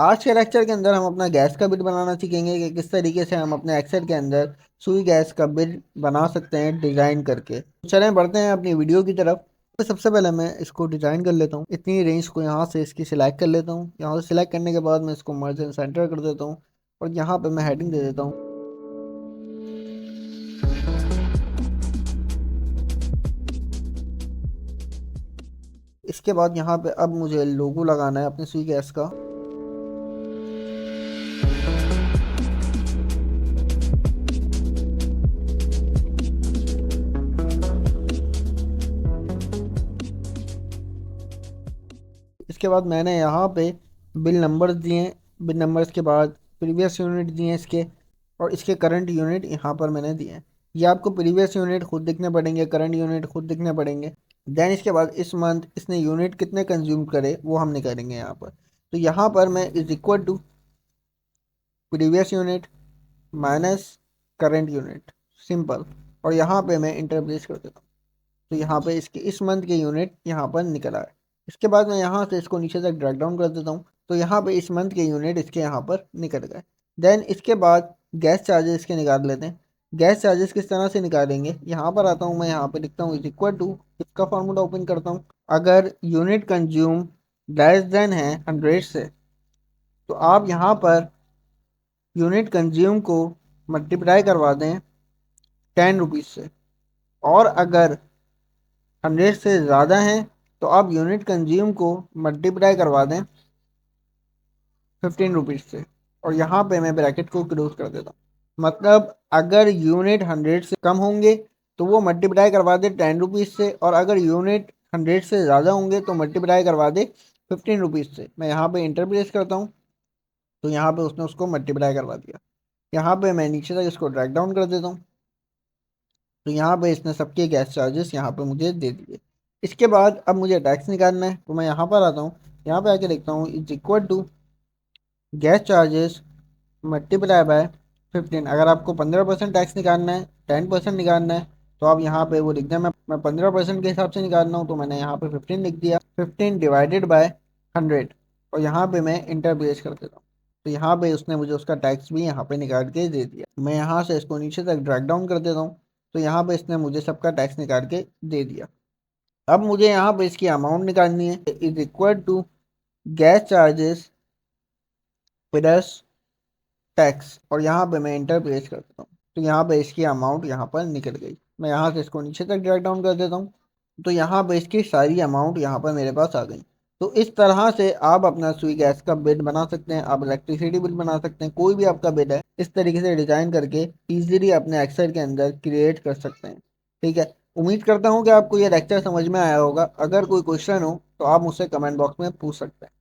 आज के लेक्चर के अंदर हम अपना गैस का बिल बनाना सीखेंगे कि किस तरीके से हम अपने एक्सेल के अंदर सुई गैस का बिल बना सकते हैं डिज़ाइन करके। तो चलें बढ़ते हैं अपनी वीडियो की तरफ। तो सबसे पहले मैं इसको डिज़ाइन कर लेता हूँ। इतनी रेंज को यहाँ से इसकी सिलेक्ट कर लेता हूँ। यहाँ से सिलेक्ट करने के बाद मैं इसको मर्ज एंड सेंटर कर देता हूँ और यहाँ पे मैं हेडिंग दे देता हूँ। इसके बाद यहाँ पे अब मुझे लोगो लगाना है अपने सुई गैस का। इसके बाद मैंने यहाँ पे बिल नंबर्स दिए हैं। बिल नंबर्स के बाद प्रीवियस यूनिट दिए हैं इसके, और इसके करंट यूनिट यहाँ पर मैंने दिए हैं। ये आपको प्रीवियस यूनिट खुद दिखने पड़ेंगे, करंट यूनिट खुद दिखने पड़ेंगे। देन इसके बाद इस मंथ इसने यूनिट कितने कंज्यूम करे वो हम निकालेंगे यहाँ पर। तो यहाँ पर मैं is equal to previous unit minus current unit, simple. और यहाँ पे मैं इंटर प्लेस कर देता हूँ। तो यहाँ पे इसके इस मंथ के यूनिट यहाँ पर निकल आए। इसके बाद मैं यहाँ से इसको नीचे तक ड्रैग डाउन कर देता हूँ। तो यहाँ पे इस मंथ के यूनिट इसके यहाँ पर निकल गए। देन इसके बाद गैस चार्जेस इसके निकाल लेते हैं। गैस चार्जेस किस तरह से निकालेंगे, यहाँ पर आता हूँ मैं, यहाँ पे लिखता हूँ इज इक्वल टू, इसका फार्मूला ओपन करता हूँ। अगर यूनिट कंज्यूम लेस देन है 100 से, तो आप यहाँ पर यूनिट कंज्यूम को मल्टीप्लाई करवा दें 10 रुपीज़ से। और अगर 100 से ज़्यादा है तो आप यूनिट कंज्यूम को मल्टीप्लाई करवा दें 15 रुपीज़ से। और यहाँ पे मैं ब्रैकेट को क्लोज कर देता हूँ। मतलब अगर यूनिट 100 से कम होंगे तो वो मल्टीप्लाई करवा दे 10 रुपीज़ से, और अगर यूनिट 100 से ज़्यादा होंगे तो मल्टीप्लाई करवा दे 15 रुपीज़ से। मैं यहाँ पे इंटर प्लेस करता हूँ। तो यहाँ पे उसने उसको मल्टीप्लाई करवा दिया। यहाँ पे मैं नीचे तक इसको ड्रैग डाउन कर देता हूँ। तो यहाँ पे इसने सबके गैस चार्जेस यहाँ पे मुझे दे दिए। इसके बाद अब मुझे टैक्स निकालना है। तो मैं यहाँ पर आता हूँ, यहाँ पे आके लिखता हूँ is equal to gas charges multiply by 15। अगर आपको 15% टैक्स निकालना है, 10% निकालना है, तो आप यहाँ पे वो लिख दें। मैं 15% के हिसाब से निकाल रहा हूँ, तो मैंने यहाँ पे 15 लिख दिया। 15 डिवाइडेड बाय 100, और यहाँ पे मैं इंटर प्लेस कर देता हूँ। तो यहाँ पे उसने मुझे उसका टैक्स भी यहाँ पे निकाल के दे दिया। मैं यहाँ से इसको नीचे तक ड्रैग डाउन कर देता हूँ। तो यहाँ पे इसने मुझे सबका टैक्स निकाल के दे दिया। अब मुझे यहाँ पे इसकी अमाउंट निकालनी है, is equal to gas charges plus tax, और यहाँ पे मैं इंटर प्लेस कर देता हूँ। तो यहाँ पे इसकी अमाउंट यहाँ पर निकल गई। मैं यहाँ से इसको नीचे तक ड्रैग डाउन कर देता हूँ। तो यहाँ पे इसकी सारी अमाउंट यहाँ पर मेरे पास आ गई। तो इस तरह से आप अपना स्वी गैस का बिल बना सकते हैं, आप इलेक्ट्रिसिटी बिल बना सकते हैं, कोई भी आपका बिल है इस तरीके से डिजाइन करके इजीली अपने एक्सेल के अंदर क्रिएट कर सकते हैं। ठीक है, उम्मीद करता हूँ कि आपको ये लेक्चर समझ में आया होगा। अगर कोई क्वेश्चन हो तो आप मुझसे कमेंट बॉक्स में पूछ सकते हैं।